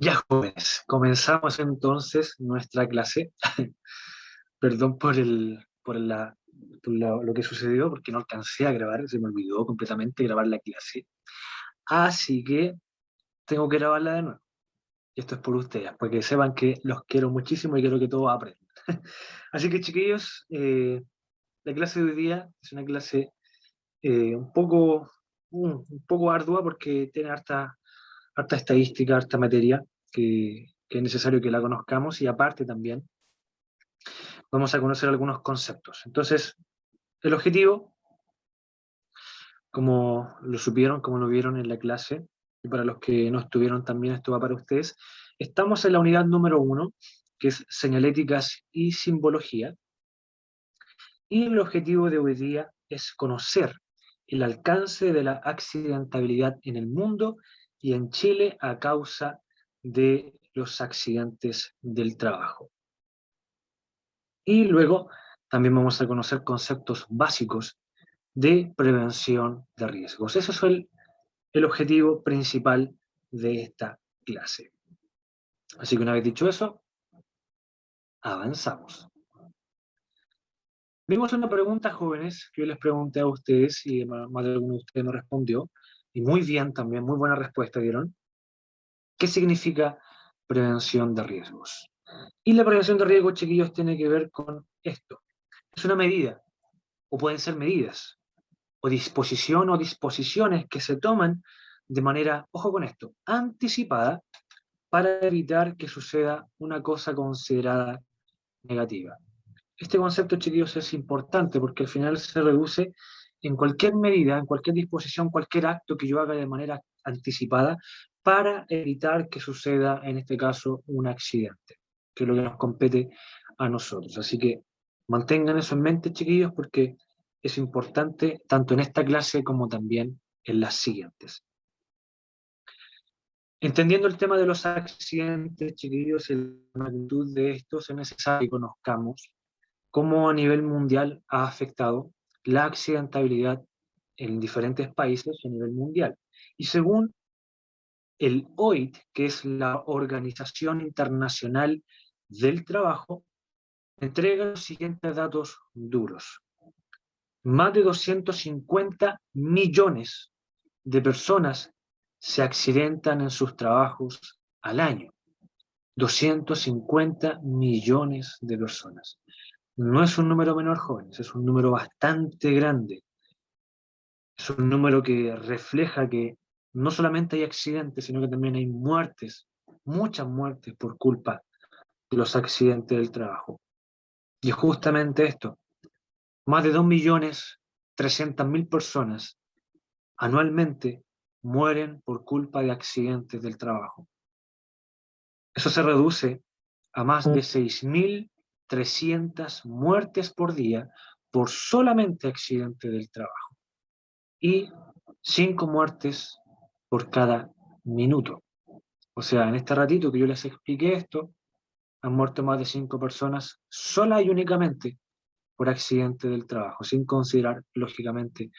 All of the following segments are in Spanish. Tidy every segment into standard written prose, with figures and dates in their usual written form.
Ya, jóvenes, comenzamos entonces nuestra clase. Perdón por lo que sucedió, porque no alcancé a grabar, se me olvidó completamente grabar la clase. Así que tengo que grabarla de nuevo. Y esto es por ustedes, para que sepan que los quiero muchísimo y quiero que todos aprendan. Así que, chiquillos, la clase de hoy día es una clase un poco ardua porque tiene harta estadística, harta materia que es necesario que la conozcamos y aparte también vamos a conocer algunos conceptos. Entonces, el objetivo, como lo supieron, como lo vieron en la clase, y para los que no estuvieron también esto va para ustedes, estamos en la unidad número 1, que es señaléticas y simbología, y el objetivo de hoy día es conocer el alcance de la accidentabilidad en el mundo y en Chile a causa de los accidentes del trabajo. Y luego también vamos a conocer conceptos básicos de prevención de riesgos. Ese es el objetivo principal de esta clase. Así que una vez dicho eso, avanzamos. Vimos una pregunta, jóvenes, que yo les pregunté a ustedes y más de alguno de ustedes me respondió, y muy bien también, muy buena respuesta dieron. ¿Qué significa prevención de riesgos? Y la prevención de riesgos, chiquillos, tiene que ver con esto. Es una medida, o pueden ser medidas, o disposición o disposiciones que se toman de manera, ojo con esto, anticipada para evitar que suceda una cosa considerada negativa. Este concepto, chiquillos, es importante porque al final se reduce en cualquier medida, en cualquier disposición, cualquier acto que yo haga de manera anticipada para evitar que suceda, en este caso, un accidente, que es lo que nos compete a nosotros. Así que mantengan eso en mente, chiquillos, porque es importante tanto en esta clase como también en las siguientes. Entendiendo el tema de los accidentes, chiquillos, y la magnitud de estos, es necesario que conozcamos cómo a nivel mundial ha afectado la accidentabilidad en diferentes países a nivel mundial. Y según el OIT, que es la Organización Internacional del Trabajo, entrega los siguientes datos duros. Más de 250 millones de personas se accidentan en sus trabajos al año. 250 millones de personas. No es un número menor, jóvenes, es un número bastante grande. Es un número que refleja que no solamente hay accidentes, sino que también hay muertes, muchas muertes por culpa de los accidentes del trabajo. Y es justamente esto, más de 2.300.000 personas anualmente mueren por culpa de accidentes del trabajo. Eso se reduce a más de 6.300 muertes por día por solamente accidentes del trabajo y 5 muertes por cada minuto. O sea, en este ratito que yo les expliqué esto, han muerto más de 5 personas sola y únicamente por accidente del trabajo, sin considerar, lógicamente,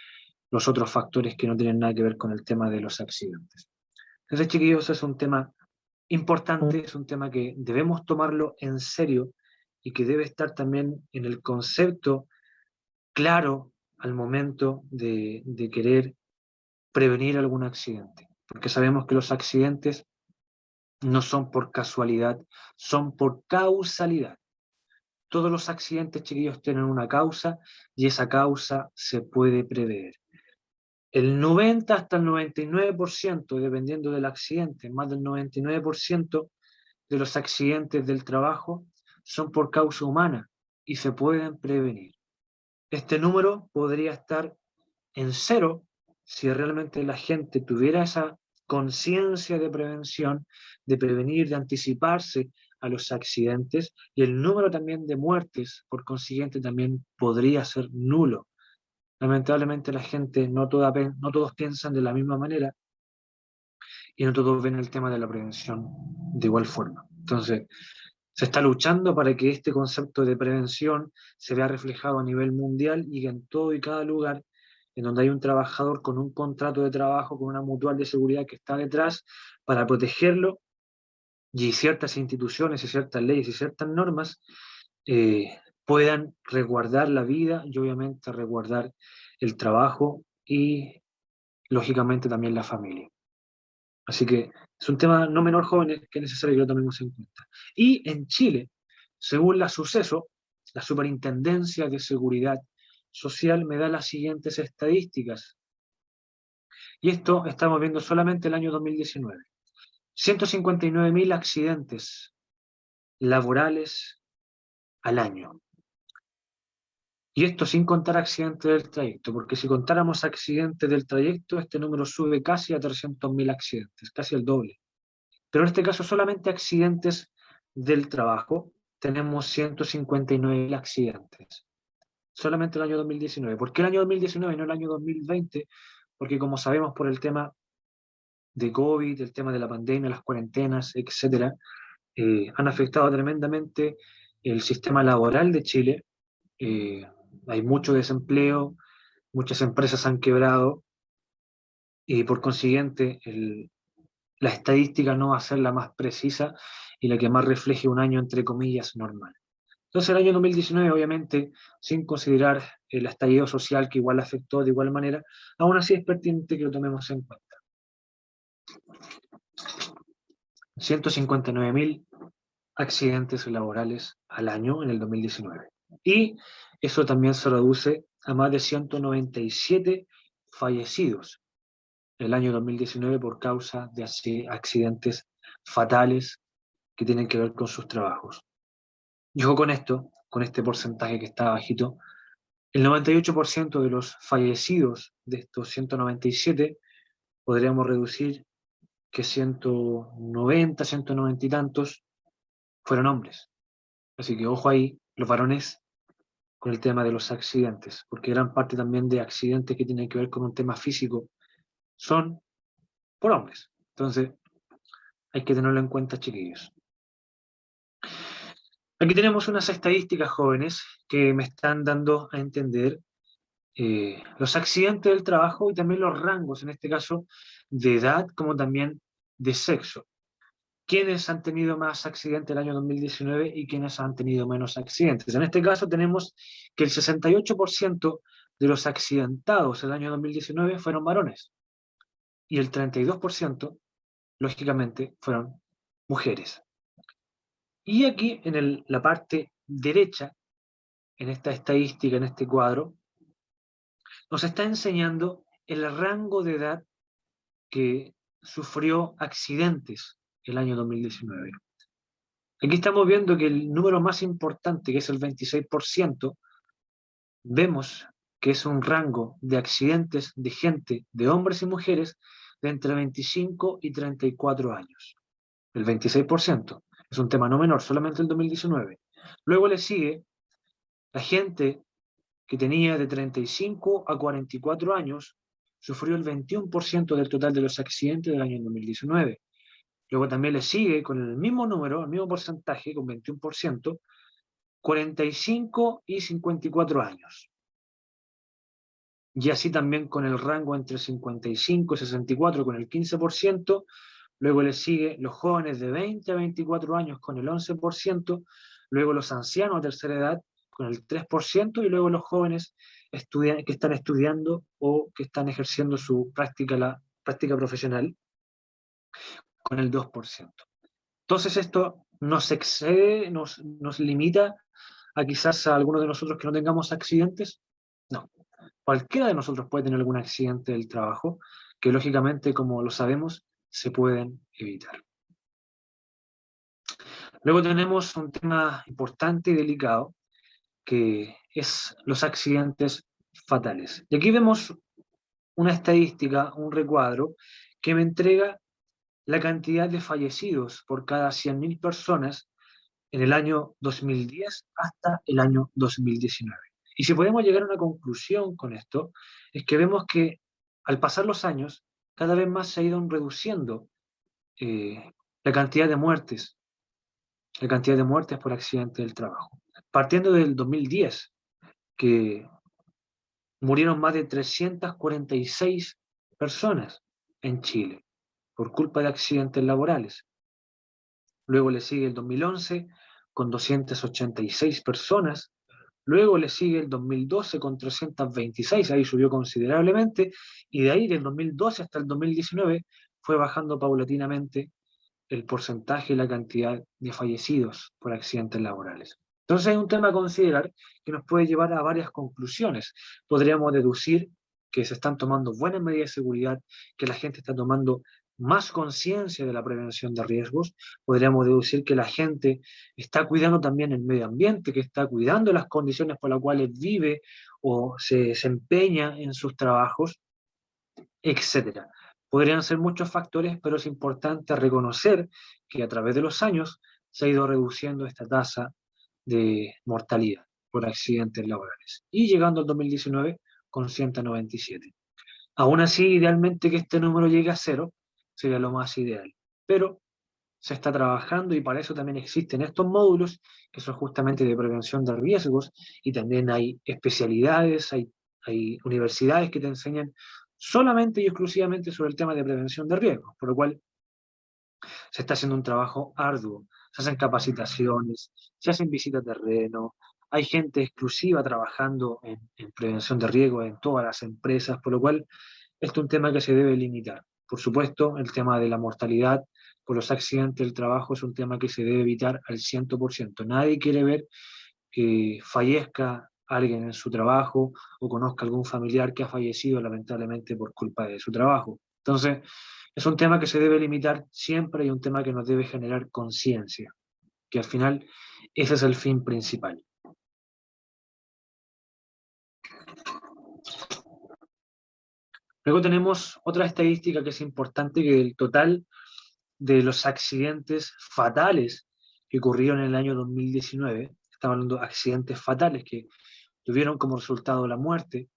los otros factores que no tienen nada que ver con el tema de los accidentes. Entonces, chiquillos, es un tema importante, es un tema que debemos tomarlo en serio y que debe estar también en el concepto claro al momento de querer prevenir algún accidente, porque sabemos que los accidentes no son por casualidad, son por causalidad. Todos los accidentes, chiquillos, tienen una causa y esa causa se puede prever. El 90 hasta el 99%, dependiendo del accidente, más del 99% de los accidentes del trabajo son por causa humana y se pueden prevenir. Este número podría estar en cero si realmente la gente tuviera esa conciencia de prevención, de prevenir, de anticiparse a los accidentes, y el número también de muertes, por consiguiente, también podría ser nulo. Lamentablemente la gente no todos piensan de la misma manera y no todos ven el tema de la prevención de igual forma. Entonces, se está luchando para que este concepto de prevención se vea reflejado a nivel mundial y que en todo y cada lugar en donde hay un trabajador con un contrato de trabajo, con una mutual de seguridad que está detrás para protegerlo, y ciertas instituciones y ciertas leyes y ciertas normas puedan resguardar la vida y obviamente resguardar el trabajo y lógicamente también la familia. Así que es un tema no menor, jóvenes, que es necesario que lo tomemos en cuenta. Y en Chile, según la Suceso, la Superintendencia de Seguridad Social me da las siguientes estadísticas. Y esto estamos viendo solamente el año 2019. 159.000 accidentes laborales al año. Y esto sin contar accidentes del trayecto, porque si contáramos accidentes del trayecto, este número sube casi a 300.000 accidentes, casi el doble. Pero en este caso solamente accidentes del trabajo, tenemos 159.000 accidentes. Solamente el año 2019. ¿Por qué el año 2019 y no el año 2020? Porque como sabemos por el tema de COVID, el tema de la pandemia, las cuarentenas, etcétera, han afectado tremendamente el sistema laboral de Chile. Eh, Hay mucho desempleo, muchas empresas han quebrado y por consiguiente la estadística no va a ser la más precisa y la que más refleje un año entre comillas normal. Entonces el año 2019 obviamente sin considerar el estallido social que igual afectó de igual manera, aún así es pertinente que lo tomemos en cuenta. 159.000 accidentes laborales al año en el 2019. Y eso también se reduce a más de 197 fallecidos en el año 2019 por causa de accidentes fatales que tienen que ver con sus trabajos. Y ojo con esto, con este porcentaje que está bajito, el 98% de los fallecidos de estos 197 podríamos reducir que 190, 190 y tantos fueron hombres. Así que ojo ahí, los varones, con el tema de los accidentes, porque gran parte también de accidentes que tienen que ver con un tema físico son por hombres. Entonces, hay que tenerlo en cuenta, chiquillos. Aquí tenemos unas estadísticas jóvenes que me están dando a entender los accidentes del trabajo y también los rangos, en este caso, de edad como también de sexo. ¿Quiénes han tenido más accidentes el año 2019 y quiénes han tenido menos accidentes? En este caso tenemos que el 68% de los accidentados el año 2019 fueron varones y el 32%, lógicamente, fueron mujeres. Y aquí en la parte derecha, en esta estadística, en este cuadro, nos está enseñando el rango de edad que sufrió accidentes el año 2019. Aquí estamos viendo que el número más importante, que es el 26%, vemos que es un rango de accidentes de gente, de hombres y mujeres, de entre 25 y 34 años. El 26%. Es un tema no menor, solamente el 2019. Luego le sigue la gente que tenía de 35 a 44 años, sufrió el 21% del total de los accidentes del año 2019. Luego también le sigue con el mismo número, el mismo porcentaje, con 21%, 45 y 54 años. Y así también con el rango entre 55 y 64 con el 15%, luego le sigue los jóvenes de 20 a 24 años con el 11%, luego los ancianos de tercera edad con el 3%, y luego los jóvenes que están estudiando o que están ejerciendo su práctica, la práctica profesional, con el 2%. Entonces esto nos excede, nos limita a quizás a algunos de nosotros que no tengamos accidentes. No, cualquiera de nosotros puede tener algún accidente del trabajo, que lógicamente, como lo sabemos, se pueden evitar. Luego tenemos un tema importante y delicado, que es los accidentes fatales. Y aquí vemos una estadística, un recuadro, que me entrega la cantidad de fallecidos por cada 100.000 personas en el año 2010 hasta el año 2019. Y si podemos llegar a una conclusión con esto, es que vemos que al pasar los años, cada vez más se ha ido reduciendo eh, la cantidad de muertes, la cantidad de muertes por accidente del trabajo. Partiendo del 2010, que murieron más de 346 personas en Chile por culpa de accidentes laborales. luego le sigue el 2011 con 286 personas, luego le sigue el 2012 con 326, ahí subió considerablemente, y de ahí del 2012 hasta el 2019 fue bajando paulatinamente el porcentaje y la cantidad de fallecidos por accidentes laborales. Entonces hay un tema a considerar que nos puede llevar a varias conclusiones. Podríamos deducir que se están tomando buenas medidas de seguridad, que la gente está tomando más conciencia de la prevención de riesgos. Podríamos deducir que la gente está cuidando también el medio ambiente, que está cuidando las condiciones por las cuales vive o se desempeña en sus trabajos, etcétera. Podrían ser muchos factores, pero es importante reconocer que a través de los años se ha ido reduciendo esta tasa de mortalidad por accidentes laborales y llegando al 2019 con 197. Aún así, idealmente que este número llegue a cero sería lo más ideal, pero se está trabajando y para eso también existen estos módulos que son justamente de prevención de riesgos y también hay especialidades, hay universidades que te enseñan solamente y exclusivamente sobre el tema de prevención de riesgos, por lo cual se está haciendo un trabajo arduo, se hacen capacitaciones, se hacen visitas de terreno, hay gente exclusiva trabajando en prevención de riesgos en todas las empresas, por lo cual este es un tema que se debe limitar. Por supuesto, el tema de la mortalidad por los accidentes del trabajo es un tema que se debe evitar al 100%. Nadie quiere ver que fallezca alguien en su trabajo o conozca algún familiar que ha fallecido lamentablemente por culpa de su trabajo. Entonces, es un tema que se debe limitar siempre y un tema que nos debe generar conciencia, que al final ese es el fin principal. Luego tenemos otra estadística que es importante, que el total de los accidentes fatales que ocurrieron en el año 2019, estamos hablando de accidentes fatales que tuvieron como resultado la muerte,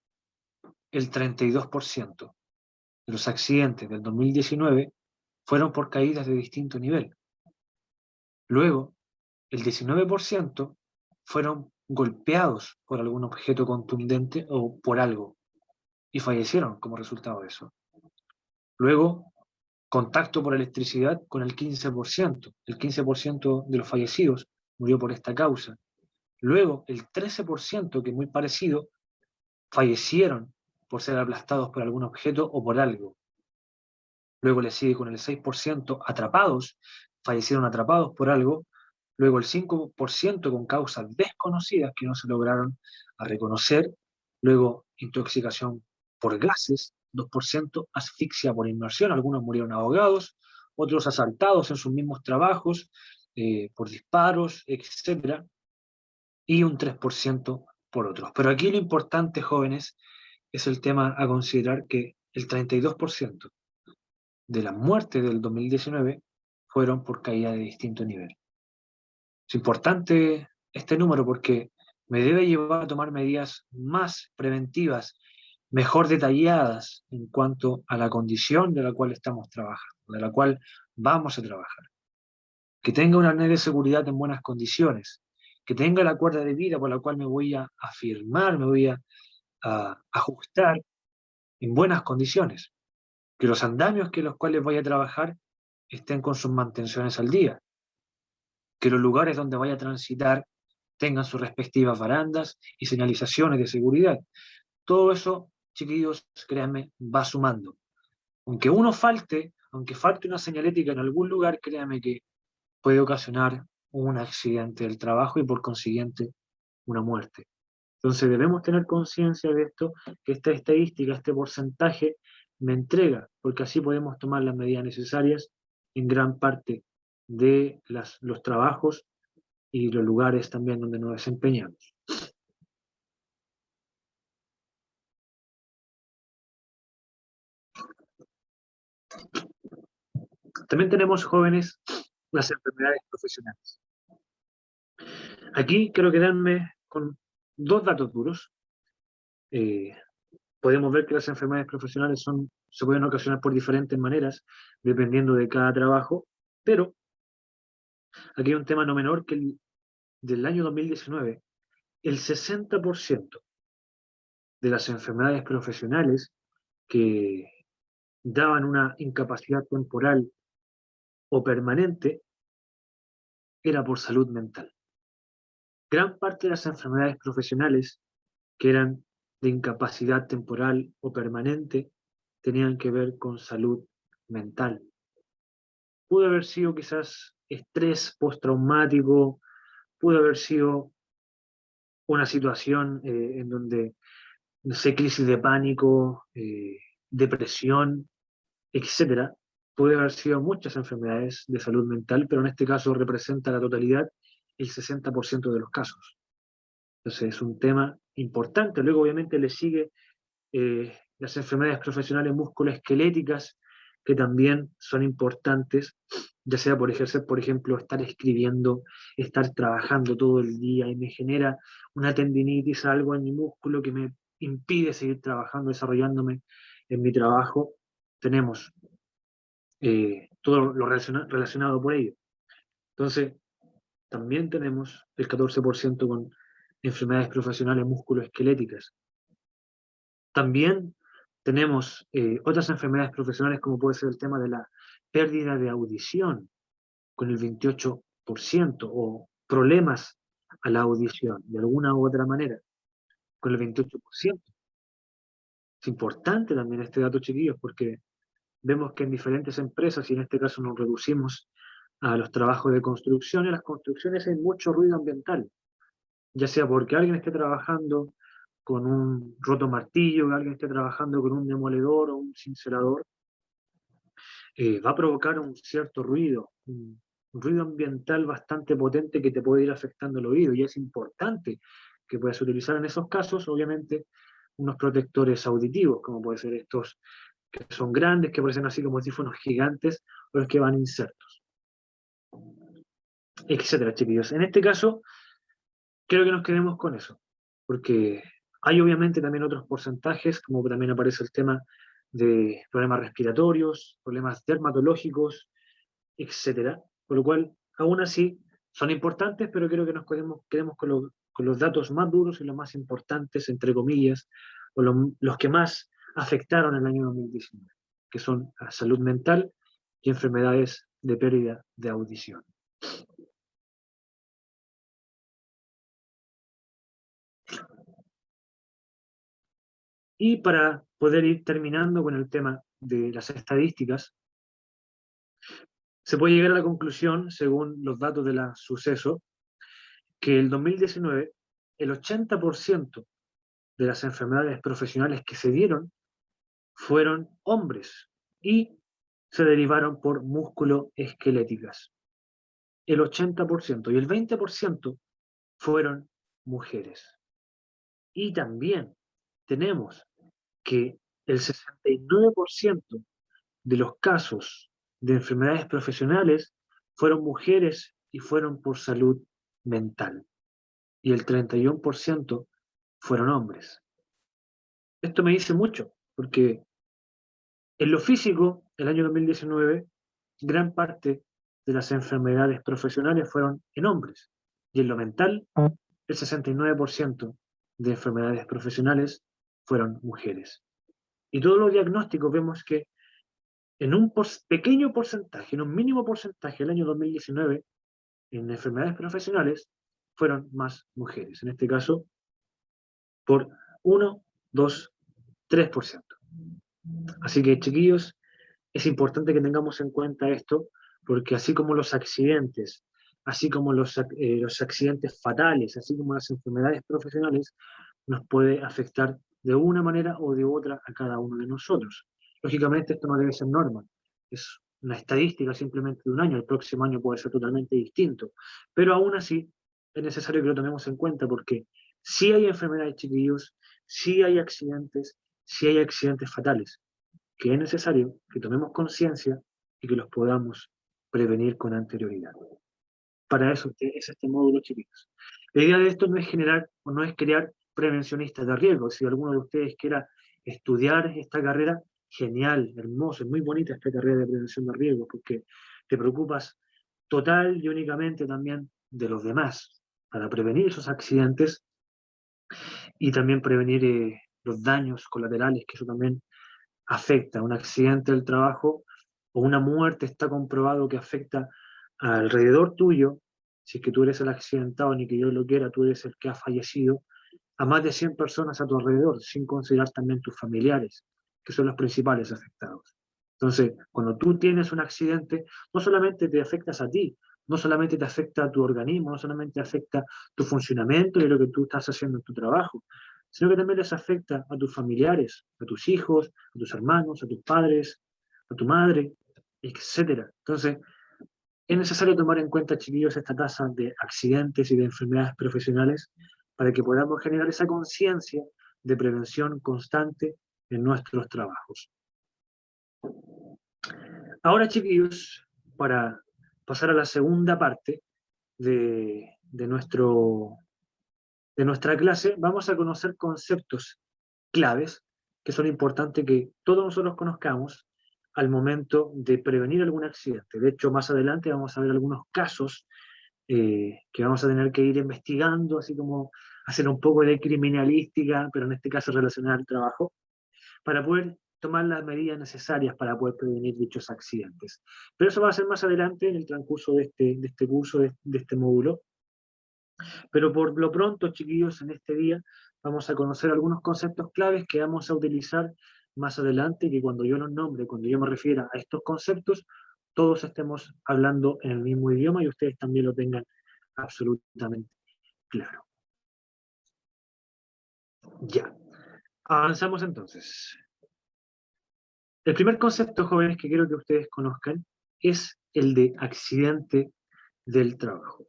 el 32% de los accidentes del 2019 fueron por caídas de distinto nivel. Luego, el 19% fueron golpeados por algún objeto contundente o por algo y fallecieron como resultado de eso. Luego, contacto por electricidad con el 15%. El 15% de los fallecidos murió por esta causa. Luego, el 13%, que es muy parecido, fallecieron por ser aplastados por algún objeto o por algo. Luego le sigue con el 6% atrapados, fallecieron atrapados por algo. Luego el 5% con causas desconocidas que no se lograron a reconocer. Luego intoxicación por gases, 2% asfixia por inmersión, algunos murieron ahogados, otros asaltados en sus mismos trabajos, por disparos, etc. Y un 3% por otros. Pero aquí lo importante, jóvenes, es el tema a considerar que el 32% de las muertes del 2019 fueron por caída de distinto nivel. Es importante este número porque me debe llevar a tomar medidas más preventivas, mejor detalladas en cuanto a la condición de la cual estamos trabajando, de la cual vamos a trabajar. Que tenga una red de seguridad en buenas condiciones, que tenga la cuerda de vida por la cual me voy a afirmar, me voy a ajustar en buenas condiciones, que los andamios que los cuales voy a trabajar estén con sus mantenciones al día, que los lugares donde vaya a transitar tengan sus respectivas barandas y señalizaciones de seguridad. Todo eso, chiquillos, créanme, va sumando. Aunque uno falte, aunque falte una señalética en algún lugar, créanme que puede ocasionar un accidente del trabajo y por consiguiente una muerte. Entonces debemos tener conciencia de esto, que esta estadística, este porcentaje me entrega, porque así podemos tomar las medidas necesarias en gran parte de los trabajos y los lugares también donde nos desempeñamos. También tenemos, jóvenes, las enfermedades profesionales. Aquí quiero quedarme con dos datos duros. Eh, Podemos ver que las enfermedades profesionales se pueden ocasionar por diferentes maneras, dependiendo de cada trabajo, pero aquí hay un tema no menor que del año 2019, el 60% de las enfermedades profesionales que daban una incapacidad temporal o permanente era por salud mental. Gran parte de las enfermedades profesionales que eran de incapacidad temporal o permanente tenían que ver con salud mental. Pudo haber sido quizás estrés postraumático, pudo haber sido una situación en donde, no sé, crisis de pánico, depresión, etcétera. Puede haber sido muchas enfermedades de salud mental, pero en este caso representa la totalidad, el 60% de los casos. Entonces es un tema importante. Luego obviamente le sigue las enfermedades profesionales musculoesqueléticas, que también son importantes, ya sea por ejercer, por ejemplo, estar escribiendo, estar trabajando todo el día y me genera una tendinitis, algo en mi músculo que me impide seguir trabajando, desarrollándome en mi trabajo. Tenemos todo lo relacionado por ello. Entonces, también tenemos el 14% con enfermedades profesionales musculoesqueléticas. También tenemos otras enfermedades profesionales como puede ser el tema de la pérdida de audición con el 28% o problemas a la audición de alguna u otra manera con el 28%. Es importante también este dato, chiquillos, porque vemos que en diferentes empresas, y en este caso nos reducimos a los trabajos de construcción, en las construcciones hay mucho ruido ambiental, ya sea porque alguien esté trabajando con un rotomartillo, que alguien esté trabajando con un demoledor o un cincelador, va a provocar un cierto ruido, un ruido ambiental bastante potente que te puede ir afectando el oído, y es importante que puedas utilizar en esos casos, obviamente, unos protectores auditivos, como pueden ser estos que son grandes, que parecen así como audífonos gigantes, o los que van insertos, etcétera, chiquillos. En este caso, quiero que nos quedemos con eso, porque hay obviamente también otros porcentajes, como también aparece el tema de problemas respiratorios, problemas dermatológicos, etcétera, por lo cual, aún así, son importantes, pero quiero que nos quedemos con los datos más duros y los más importantes, entre comillas, o los que más afectaron el año 2019, que son la salud mental y enfermedades de pérdida de audición. Y para poder ir terminando con el tema de las estadísticas, se puede llegar a la conclusión, según los datos de la suceso, que el 2019, el 80% de las enfermedades profesionales que se dieron fueron hombres y se derivaron por musculoesqueléticas. El 80% y el 20% fueron mujeres. Y también tenemos que el 69% de los casos de enfermedades profesionales fueron mujeres y fueron por salud mental. Y el 31% fueron hombres. Esto me dice mucho, porque en lo físico, el año 2019, gran parte de las enfermedades profesionales fueron en hombres. Y en lo mental, el 69% de enfermedades profesionales fueron mujeres. Y todos los diagnósticos vemos que en un pequeño porcentaje, en un mínimo porcentaje, el año 2019, en enfermedades profesionales, fueron más mujeres. En este caso, por 1, 2, 3%. Así que, chiquillos, es importante que tengamos en cuenta esto, porque así como los accidentes, así como los accidentes fatales, así como las enfermedades profesionales, nos puede afectar de una manera o de otra a cada uno de nosotros. Lógicamente esto no debe ser norma, es una estadística simplemente de un año, el próximo año puede ser totalmente distinto, pero aún así es necesario que lo tomemos en cuenta porque sí hay enfermedades, chiquillos, sí hay accidentes fatales, que es necesario que tomemos conciencia y que los podamos prevenir con anterioridad. Para eso es este módulo, chiquillos. La idea de esto no es generar o no es crear prevencionistas de riesgo. Si alguno de ustedes quiera estudiar esta carrera, genial, hermoso, es muy bonita esta carrera de prevención de riesgo, porque te preocupas total y únicamente también de los demás, para prevenir esos accidentes y también prevenir los daños colaterales, que eso también afecta. Un accidente del trabajo o una muerte está comprobado que afecta alrededor tuyo si es que tú eres el accidentado, ni que yo lo quiera, tú eres el que ha fallecido, a más de 100 personas a tu alrededor, sin considerar también tus familiares, que son los principales afectados. Entonces, cuando tú tienes un accidente, no solamente te afectas a ti, no solamente te afecta a tu organismo, no solamente afecta tu funcionamiento y lo que tú estás haciendo en tu trabajo, sino que también les afecta a tus familiares, a tus hijos, a tus hermanos, a tus padres, a tu madre, etcétera. Entonces, es necesario tomar en cuenta, chiquillos, esta tasa de accidentes y de enfermedades profesionales para que podamos generar esa conciencia de prevención constante en nuestros trabajos. Ahora, chiquillos, para pasar a la segunda parte de nuestra clase, vamos a conocer conceptos claves que son importantes que todos nosotros conozcamos al momento de prevenir algún accidente. De hecho, más adelante vamos a ver algunos casos que vamos a tener que ir investigando, así como hacer un poco de criminalística, pero en este caso relacionada al trabajo, para poder tomar las medidas necesarias para poder prevenir dichos accidentes. Pero eso va a ser más adelante en el transcurso de este curso, de este módulo. Pero por lo pronto, chiquillos, en este día vamos a conocer algunos conceptos claves que vamos a utilizar más adelante, que cuando yo los nombre, cuando yo me refiera a estos conceptos, todos estemos hablando en el mismo idioma y ustedes también lo tengan absolutamente claro. Ya, avanzamos entonces. El primer concepto, jóvenes, que quiero que ustedes conozcan es el de accidente del trabajo.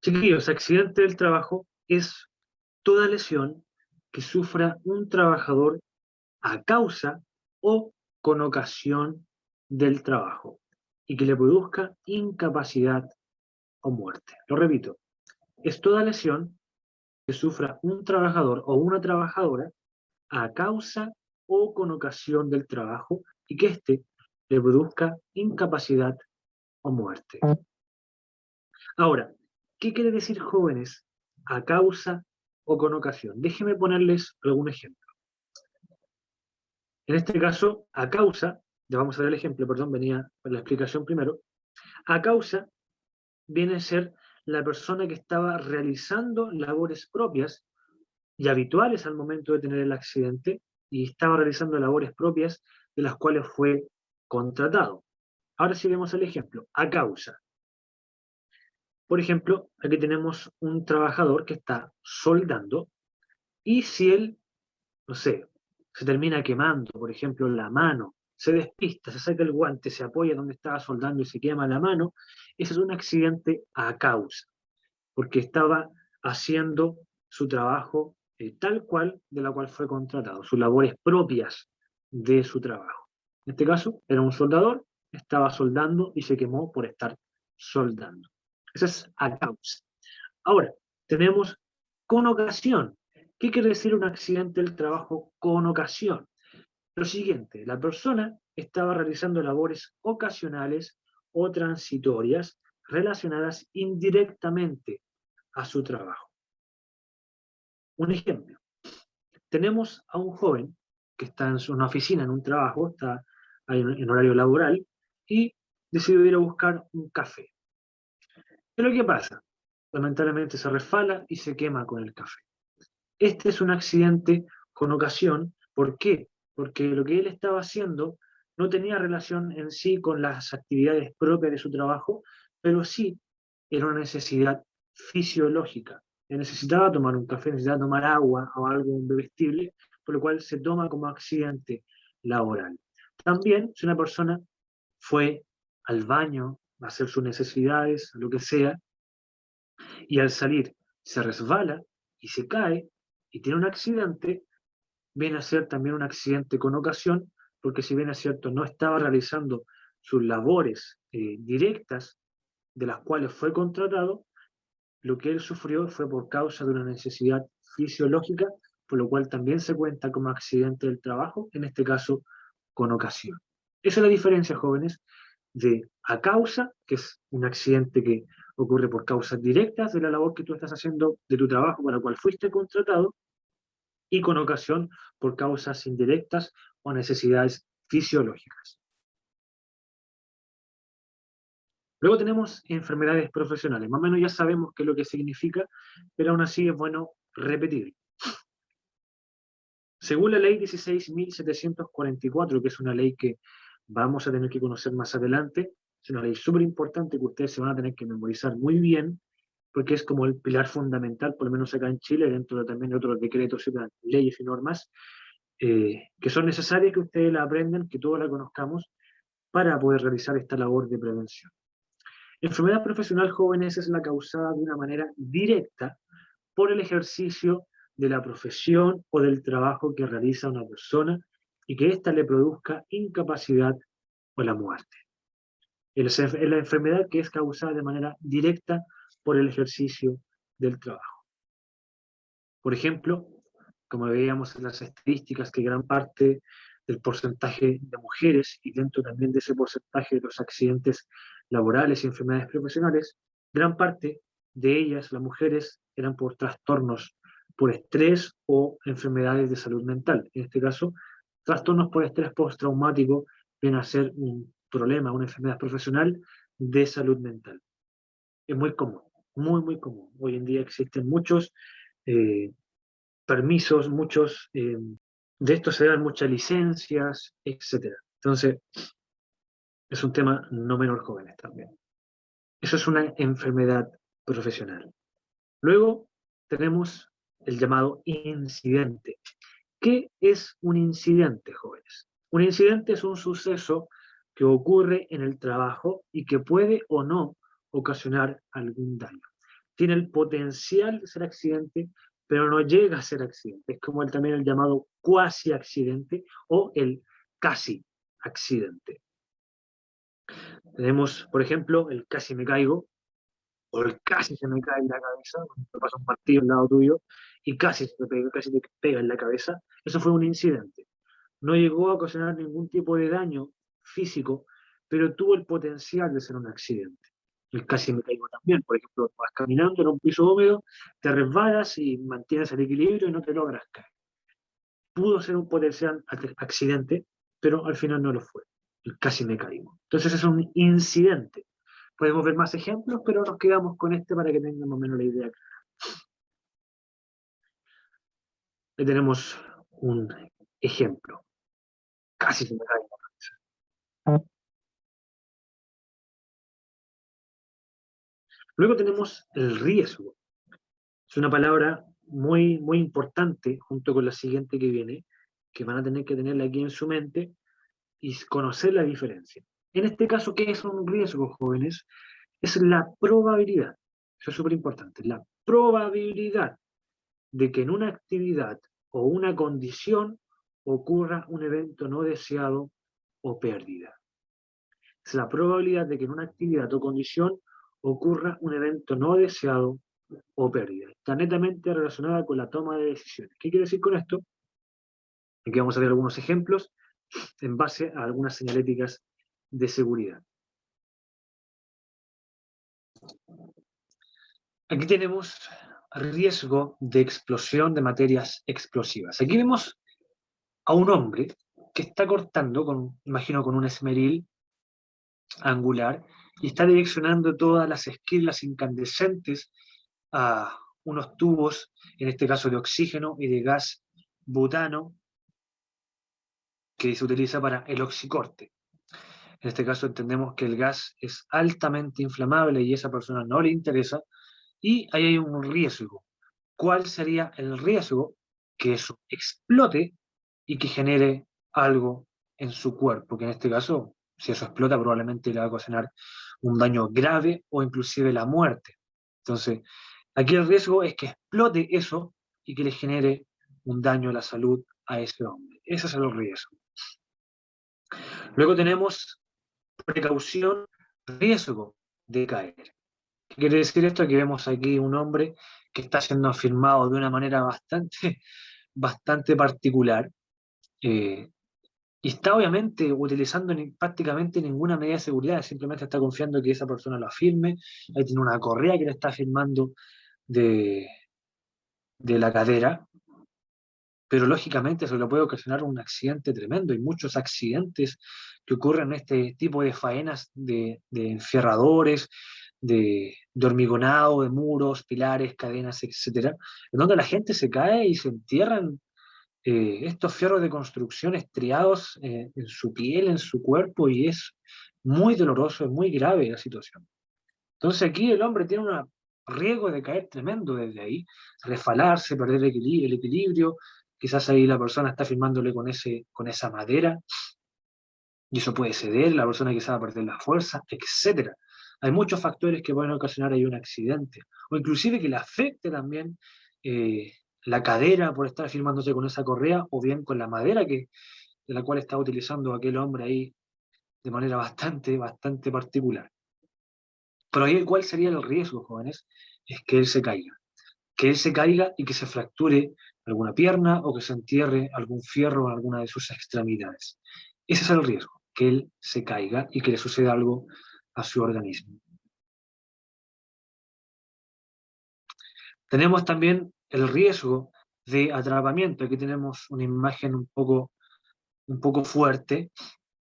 Chiquillos, accidente del trabajo es toda lesión que sufra un trabajador a causa o con ocasión del trabajo y que le produzca incapacidad o muerte. Lo repito, es toda lesión que sufra un trabajador o una trabajadora a causa o con ocasión del trabajo y que éste le produzca incapacidad o muerte. Ahora, ¿qué quiere decir, jóvenes, a causa o con ocasión? Déjenme ponerles algún ejemplo. En este caso, a causa, ya vamos a ver el ejemplo, perdón, venía la explicación primero. A causa viene a ser la persona que estaba realizando labores propias y habituales al momento de tener el accidente y estaba realizando labores propias de las cuales fue contratado. Ahora sí vemos el ejemplo, a causa. Por ejemplo, aquí tenemos un trabajador que está soldando y si él, no sé, se termina quemando, por ejemplo, la mano, se despista, se saca el guante, se apoya donde estaba soldando y se quema la mano, ese es un accidente a causa, porque estaba haciendo su trabajo tal cual de la cual fue contratado, sus labores propias de su trabajo. En este caso, era un soldador, estaba soldando y se quemó por estar soldando. Esa es a causa. Ahora, tenemos con ocasión. ¿Qué quiere decir un accidente del trabajo con ocasión? Lo siguiente, la persona estaba realizando labores ocasionales o transitorias relacionadas indirectamente a su trabajo. Un ejemplo, tenemos a un joven que está en una oficina, en un trabajo, está en horario laboral y decide ir a buscar un café. Pero ¿qué pasa? Lamentablemente se resbala y se quema con el café. Este es un accidente con ocasión. ¿Por qué? Porque lo que él estaba haciendo no tenía relación en sí con las actividades propias de su trabajo, pero sí era una necesidad fisiológica. Él necesitaba tomar un café, necesitaba tomar agua o algo bebestible, por lo cual se toma como accidente laboral. También, si una persona fue al baño a hacer sus necesidades, lo que sea, y al salir se resbala y se cae y tiene un accidente, viene a ser también un accidente con ocasión, porque si bien es cierto, no estaba realizando sus labores directas de las cuales fue contratado, lo que él sufrió fue por causa de una necesidad fisiológica, por lo cual también se cuenta como accidente del trabajo, en este caso con ocasión. Esa es la diferencia, jóvenes, de a causa, que es un accidente que ocurre por causas directas de la labor que tú estás haciendo de tu trabajo para el cual fuiste contratado, y con ocasión por causas indirectas o necesidades fisiológicas. Luego tenemos enfermedades profesionales. Más o menos ya sabemos qué es lo que significa, pero aún así es bueno repetir. Según la ley 16.744, que es una ley que vamos a tener que conocer más adelante, es una ley súper importante que ustedes se van a tener que memorizar muy bien, porque es como el pilar fundamental, por lo menos acá en Chile, dentro de también de otros decretos, leyes y normas, que son necesarias que ustedes la aprendan, que todos la conozcamos, para poder realizar esta labor de prevención. Enfermedad profesional, jóvenes, es la causada de una manera directa por el ejercicio de la profesión o del trabajo que realiza una persona y que ésta le produzca incapacidad o la muerte. Es la enfermedad que es causada de manera directa por el ejercicio del trabajo. Por ejemplo, como veíamos en las estadísticas, que gran parte del porcentaje de mujeres y dentro también de ese porcentaje de los accidentes laborales y enfermedades profesionales, gran parte de ellas, las mujeres, eran por trastornos por estrés o enfermedades de salud mental. En este caso, trastornos por estrés postraumático vienen a ser un problema, una enfermedad profesional de salud mental. Es muy común, muy, muy común. Hoy en día existen muchos permisos, de esto se dan muchas licencias, etc. Entonces, es un tema no menor, jóvenes también. Eso es una enfermedad profesional. Luego tenemos el llamado incidente. ¿Qué es un incidente, jóvenes? Un incidente es un suceso que ocurre en el trabajo y que puede o no ocasionar algún daño. Tiene el potencial de ser accidente, pero no llega a ser accidente. Es como también el llamado cuasi accidente o el casi accidente. Tenemos, por ejemplo, el casi me caigo, o el casi se me cae en la cabeza, cuando pasa un partido al lado tuyo, y casi casi te pega en la cabeza. Eso fue un incidente. No llegó a ocasionar ningún tipo de daño físico, pero tuvo el potencial de ser un accidente. El casi me caigo también, por ejemplo, vas caminando en un piso húmedo, te resbalas y mantienes el equilibrio y no te logras caer. Pudo ser un potencial accidente, pero al final no lo fue. El casi me caigo. Entonces es un incidente. Podemos ver más ejemplos, pero nos quedamos con este para que tengan más o menos la idea. Ahí tenemos un ejemplo. Casi se me cae la cabeza. Luego tenemos el riesgo. Es una palabra muy, muy importante junto con la siguiente que viene, que van a tener que tenerla aquí en su mente y conocer la diferencia. En este caso, ¿qué es un riesgo, jóvenes? Es la probabilidad, eso es súper importante, la probabilidad de que en una actividad o una condición ocurra un evento no deseado o pérdida. Es la probabilidad de que en una actividad o condición ocurra un evento no deseado o pérdida. Está netamente relacionada con la toma de decisiones. ¿Qué quiere decir con esto? Aquí vamos a ver algunos ejemplos en base a algunas señaléticas de seguridad. Aquí tenemos riesgo de explosión de materias explosivas. Aquí vemos a un hombre que está cortando, imagino con un esmeril angular, y está direccionando todas las esquilas incandescentes a unos tubos, en este caso de oxígeno y de gas butano, que se utiliza para el oxicorte. En este caso entendemos que el gas es altamente inflamable y a esa persona no le interesa, y ahí hay un riesgo. ¿Cuál sería el riesgo? Que eso explote y que genere algo en su cuerpo, que en este caso, si eso explota, probablemente le va a ocasionar un daño grave o inclusive la muerte. Entonces, aquí el riesgo es que explote eso y que le genere un daño a la salud a ese hombre. Ese es el riesgo. Luego tenemos precaución, riesgo de caer. ¿Qué quiere decir esto? Que vemos aquí un hombre que está siendo afirmado de una manera bastante particular, y está obviamente utilizando prácticamente ninguna medida de seguridad, simplemente está confiando que esa persona lo afirme. Ahí tiene una correa que le está afirmando de la cadera, pero lógicamente eso le puede ocasionar un accidente tremendo. Hay muchos accidentes que ocurren en este tipo de faenas de enferradores, de hormigonado, de muros, pilares, cadenas, etcétera, en donde la gente se cae y se entierran estos fierros de construcción estriados en su piel, en su cuerpo, y es muy doloroso, es muy grave la situación. Entonces aquí el hombre tiene un riesgo de caer tremendo desde ahí, resfalarse, perder el equilibrio, quizás ahí la persona está firmándole con esa madera, y eso puede ceder, la persona quizás va a perder la fuerza, etcétera. Hay muchos factores que pueden ocasionar ahí un accidente, o inclusive que le afecte también la cadera por estar firmándose con esa correa, o bien con la madera de la cual está utilizando aquel hombre ahí de manera bastante particular. Pero ahí, ¿cuál sería el riesgo, jóvenes? Es que él se caiga. Que él se caiga y que se fracture alguna pierna o que se entierre algún fierro en alguna de sus extremidades. Ese es el riesgo, que él se caiga y que le suceda algo a su organismo. Tenemos también el riesgo de atrapamiento. Aquí tenemos una imagen un poco fuerte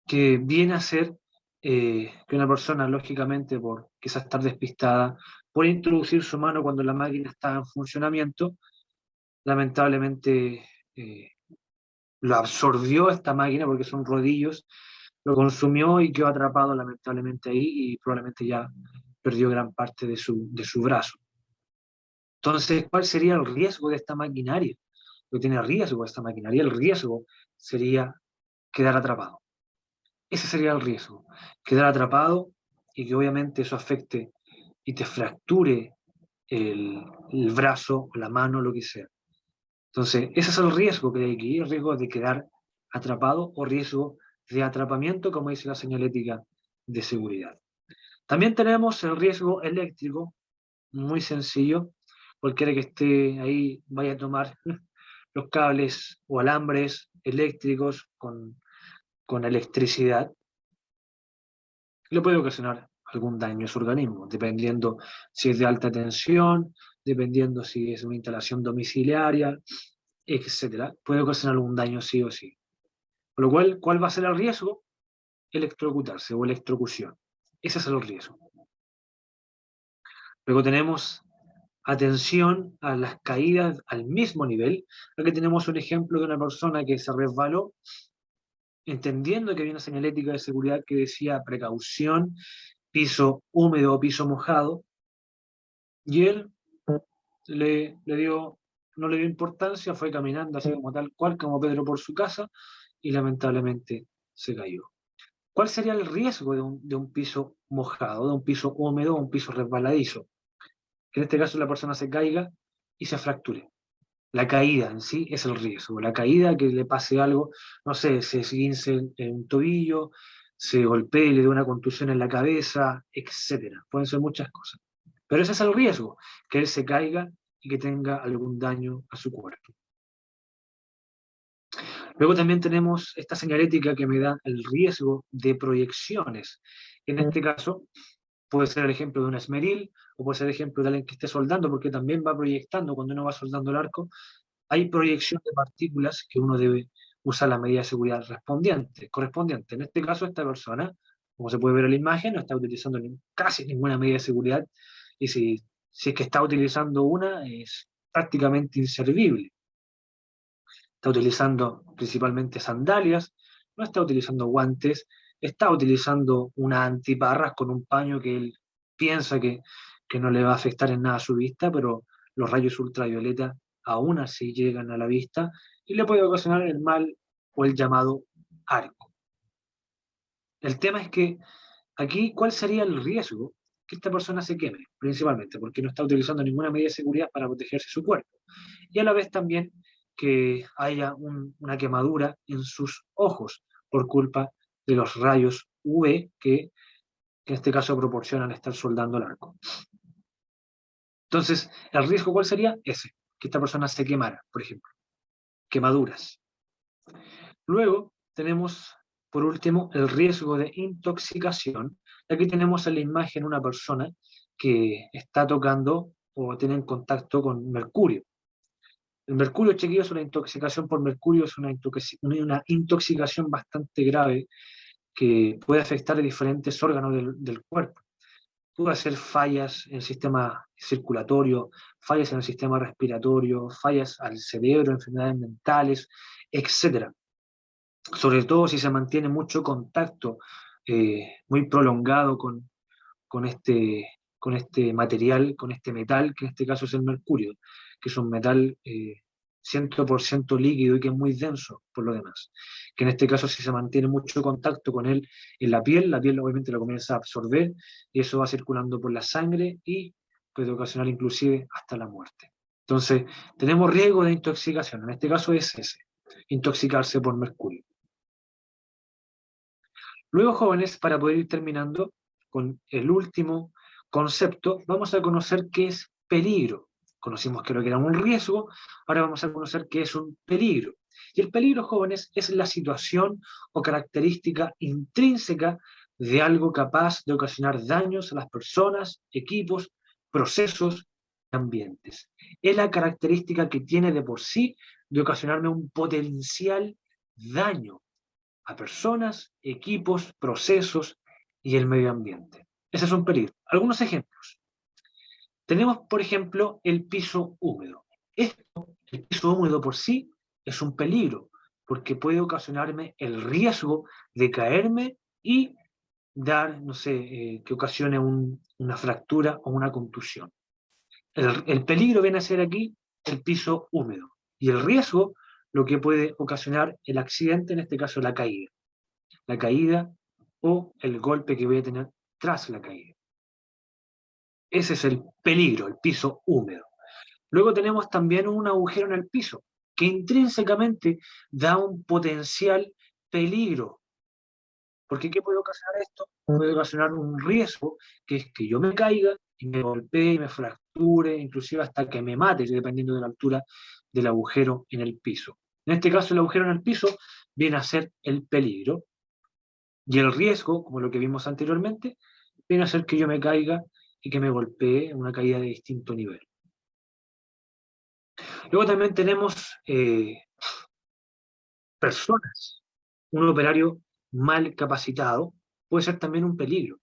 que viene a ser que una persona, lógicamente, por quizás estar despistada, por introducir su mano cuando la máquina está en funcionamiento, lamentablemente lo absorbió esta máquina porque son rodillos, lo consumió y quedó atrapado lamentablemente ahí y probablemente ya perdió gran parte de su brazo. Entonces, ¿cuál sería el riesgo de esta maquinaria? Lo que tiene riesgo esta maquinaria, el riesgo sería quedar atrapado. Ese sería el riesgo, quedar atrapado y que obviamente eso afecte y te fracture el brazo, la mano, lo que sea. Entonces, ese es el riesgo que hay aquí, el riesgo de quedar atrapado o riesgo de atrapamiento, como dice la señalética de seguridad. También tenemos el riesgo eléctrico, muy sencillo. Cualquiera que esté ahí vaya a tomar los cables o alambres eléctricos con electricidad, le puede ocasionar algún daño a su organismo, dependiendo si es de alta tensión, dependiendo si es una instalación domiciliaria, etcétera. Puede ocasionar algún daño sí o sí. Por lo cual, ¿cuál va a ser el riesgo? Electrocutarse o electrocución. Ese es el riesgo. Luego tenemos atención a las caídas al mismo nivel. Aquí tenemos un ejemplo de una persona que se resbaló, entendiendo que había una señalética de seguridad que decía precaución, piso húmedo o piso mojado, y él no le dio importancia, fue caminando así como tal cual, como Pedro por su casa, y lamentablemente se cayó. ¿Cuál sería el riesgo de un piso mojado, de un piso húmedo o un piso resbaladizo? Que en este caso la persona se caiga y se fracture. La caída en sí es el riesgo. La caída, que le pase algo, no sé, se esguince en un tobillo, se golpee, le dé una contusión en la cabeza, etcétera. Pueden ser muchas cosas. Pero ese es el riesgo, que él se caiga y que tenga algún daño a su cuerpo. Luego también tenemos esta señalética que me da el riesgo de proyecciones. En este caso, puede ser el ejemplo de un esmeril, o puede ser el ejemplo de alguien que esté soldando, porque también va proyectando, cuando uno va soldando el arco, hay proyección de partículas que uno debe usar la medida de seguridad correspondiente. En este caso, esta persona, como se puede ver en la imagen, no está utilizando casi ninguna medida de seguridad, y si es que está utilizando una, es prácticamente inservible. Está utilizando principalmente sandalias, no está utilizando guantes, está utilizando una antiparras con un paño que él piensa que no le va a afectar en nada a su vista, pero los rayos ultravioleta aún así llegan a la vista y le puede ocasionar el mal o el llamado arco. El tema es que aquí, ¿cuál sería el riesgo? Que esta persona se queme, principalmente, porque no está utilizando ninguna medida de seguridad para protegerse su cuerpo. Y a la vez también que haya una quemadura en sus ojos por culpa de los rayos UV que en este caso proporcionan estar soldando el arco. Entonces, ¿el riesgo cuál sería? Ese, que esta persona se quemara, por ejemplo. Quemaduras. Luego tenemos, por último, el riesgo de intoxicación. Aquí tenemos en la imagen una persona que está tocando o tiene contacto con mercurio. El mercurio, chiquillos, una intoxicación por mercurio es una intoxicación bastante grave que puede afectar a diferentes órganos del cuerpo. Puede hacer fallas en el sistema circulatorio, fallas en el sistema respiratorio, fallas al cerebro, enfermedades mentales, etcétera. Sobre todo si se mantiene mucho contacto muy prolongado con este material, con este metal, que en este caso es el mercurio, que es un metal 100% líquido y que es muy denso por lo demás. Que en este caso si se mantiene mucho contacto con él en la piel obviamente lo comienza a absorber y eso va circulando por la sangre y puede ocasionar inclusive hasta la muerte. Entonces, tenemos riesgo de intoxicación, en este caso es ese, intoxicarse por mercurio. Luego, jóvenes, para poder ir terminando con el último concepto, vamos a conocer qué es peligro. Conocimos que lo que era un riesgo, ahora vamos a conocer qué es un peligro. Y el peligro, jóvenes, es la situación o característica intrínseca de algo capaz de ocasionar daños a las personas, equipos, procesos y ambientes. Es la característica que tiene de por sí de ocasionarme un potencial daño a personas, equipos, procesos y el medio ambiente. Ese es un peligro. Algunos ejemplos. Tenemos, por ejemplo, el piso húmedo. El piso húmedo por sí es un peligro, porque puede ocasionarme el riesgo de caerme y dar, no sé, que ocasione una fractura o una contusión. El peligro viene a ser aquí el piso húmedo y el riesgo lo que puede ocasionar el accidente, en este caso la caída o el golpe que voy a tener tras la caída. Ese es el peligro, el piso húmedo. Luego tenemos también un agujero en el piso, que intrínsecamente da un potencial peligro. Porque ¿qué puede ocasionar esto? Puede ocasionar un riesgo, que es que yo me caiga y me golpee y me fracture, inclusive hasta que me mate, dependiendo de la altura del agujero en el piso. En este caso, el agujero en el piso viene a ser el peligro. Y el riesgo, como lo que vimos anteriormente, viene a ser que yo me caiga y que me golpee una caída de distinto nivel. Luego también tenemos personas. Un operario mal capacitado puede ser también un peligro,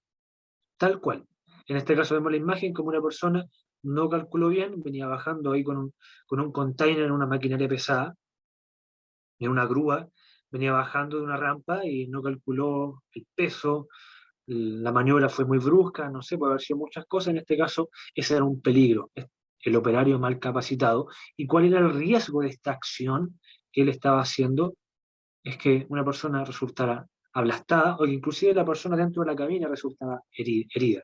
tal cual. En este caso vemos la imagen como una persona no calculó bien, venía bajando ahí con un container en una maquinaria pesada, en una grúa, venía bajando de una rampa y no calculó el peso, la maniobra fue muy brusca, no sé, puede haber sido muchas cosas, en este caso ese era un peligro, el operario mal capacitado. ¿Y cuál era el riesgo de esta acción que él estaba haciendo? Es que una persona resultara aplastada o que inclusive la persona dentro de la cabina resultara herida.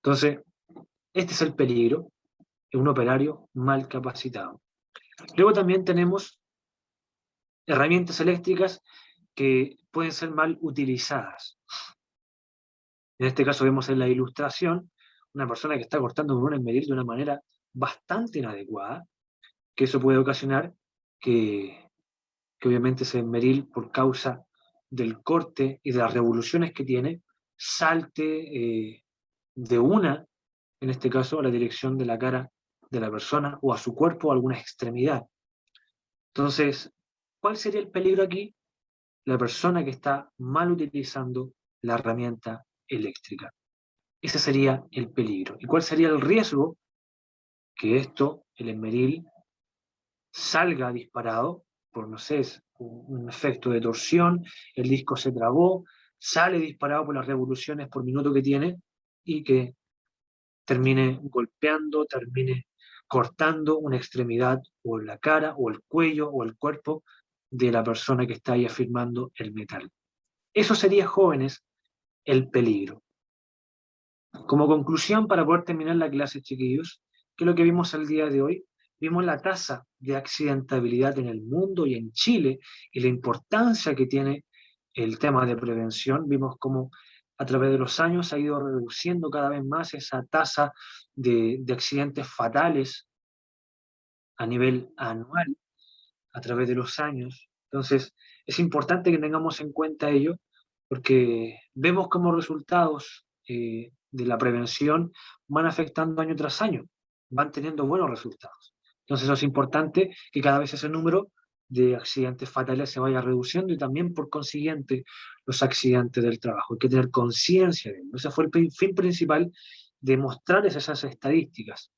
Entonces, este es el peligro de un operario mal capacitado. Luego también tenemos herramientas eléctricas que pueden ser mal utilizadas. En este caso vemos en la ilustración una persona que está cortando un medir de una manera bastante inadecuada, que eso puede ocasionar que obviamente ese meril, por causa del corte y de las revoluciones que tiene, salte de una, en este caso, a la dirección de la cara de la persona o a su cuerpo o a alguna extremidad. Entonces, ¿cuál sería el peligro aquí? La persona que está mal utilizando la herramienta eléctrica. Ese sería el peligro. ¿Y cuál sería el riesgo? Que esto, el esmeril, salga disparado por, no sé, un efecto de torsión, el disco se trabó, sale disparado por las revoluciones por minuto que tiene y que termine golpeando, termine cortando una extremidad o la cara o el cuello o el cuerpo de la persona que está ahí afirmando el metal. Eso sería, jóvenes, el peligro. Como conclusión, para poder terminar la clase, chiquillos, que es lo que vimos el día de hoy, vimos la tasa de accidentabilidad en el mundo y en Chile y la importancia que tiene el tema de prevención. Vimos cómo a través de los años ha ido reduciendo cada vez más esa tasa de accidentes fatales a nivel anual a través de los años. Entonces, es importante que tengamos en cuenta ello porque vemos como resultados de la prevención van afectando año tras año, van teniendo buenos resultados. Entonces eso es importante, que cada vez ese número de accidentes fatales se vaya reduciendo y también por consiguiente los accidentes del trabajo. Hay que tener conciencia de ello. Ese fue el fin principal de mostrar esas estadísticas,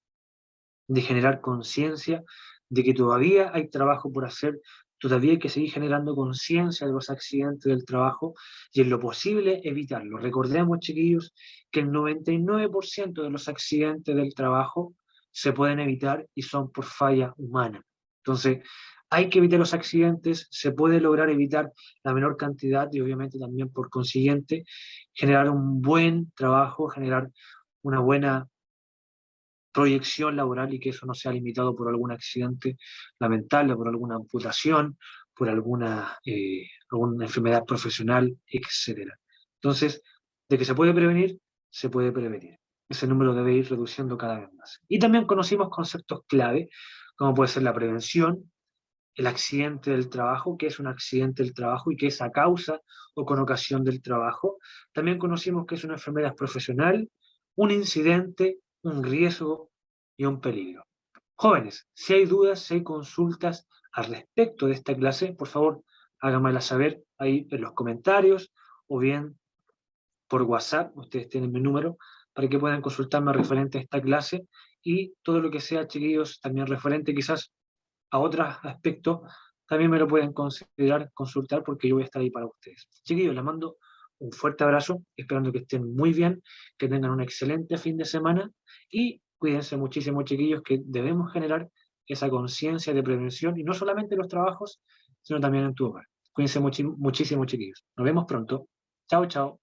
de generar conciencia de que todavía hay trabajo por hacer, todavía hay que seguir generando conciencia de los accidentes del trabajo y en lo posible evitarlo. Recordemos, chiquillos, que el 99% de los accidentes del trabajo se pueden evitar y son por falla humana. Entonces, hay que evitar los accidentes, se puede lograr evitar la menor cantidad y obviamente también por consiguiente generar un buen trabajo, generar una buena proyección laboral y que eso no sea limitado por algún accidente lamentable, por alguna amputación, por alguna enfermedad profesional, etcétera. Entonces, de que se puede prevenir, se puede prevenir. Ese número debe ir reduciendo cada vez más. Y también conocimos conceptos clave, como puede ser la prevención, el accidente del trabajo, qué es un accidente del trabajo y qué es a causa o con ocasión del trabajo. También conocimos qué es una enfermedad profesional, un incidente, un riesgo y un peligro. Jóvenes, si hay dudas, si hay consultas al respecto de esta clase, por favor, háganmela saber ahí en los comentarios o bien por WhatsApp, ustedes tienen mi número, para que puedan consultarme referente a esta clase y todo lo que sea, chiquillos, también referente quizás a otros aspectos, también me lo pueden considerar, consultar, porque yo voy a estar ahí para ustedes. Chiquillos, les mando un fuerte abrazo, esperando que estén muy bien, que tengan un excelente fin de semana y cuídense muchísimo, chiquillos, que debemos generar esa conciencia de prevención y no solamente en los trabajos, sino también en tu hogar. Cuídense muchísimo, chiquillos. Nos vemos pronto. Chao, chao.